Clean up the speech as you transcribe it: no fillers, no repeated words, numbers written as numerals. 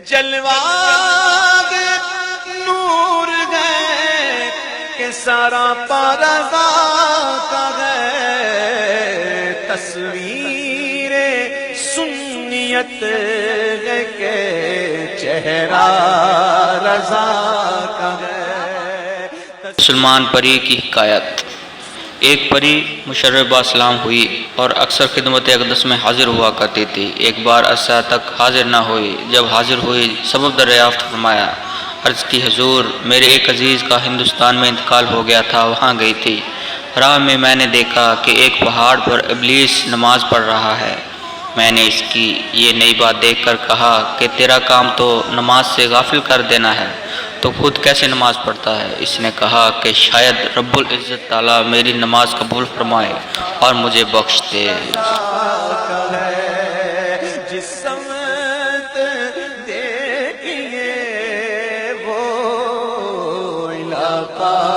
جلوہ نور گئے کہ سارا پارغا کا گئے، تصویر سنیت ہے کہ چہرہ رضا کا ہے۔ مسلمان پری کی حکایت۔ ایک پری مشرف اسلام ہوئی اور اکثر خدمت اقدس میں حاضر ہوا کرتی تھی۔ ایک بار عرصہ تک حاضر نہ ہوئی، جب حاضر ہوئی سبب دریافت فرمایا۔ عرض کی حضور، میرے ایک عزیز کا ہندوستان میں انتقال ہو گیا تھا، وہاں گئی تھی۔ راہ میں نے دیکھا کہ ایک پہاڑ پر ابلیس نماز پڑھ رہا ہے۔ میں نے اس کی یہ نئی بات دیکھ کر کہا کہ تیرا کام تو نماز سے غافل کر دینا ہے، تو خود کیسے نماز پڑھتا ہے؟ اس نے کہا کہ شاید رب العزت تعالیٰ میری نماز قبول فرمائے اور مجھے بخش دے۔ جس سمت دیکھیے وہ علاقہ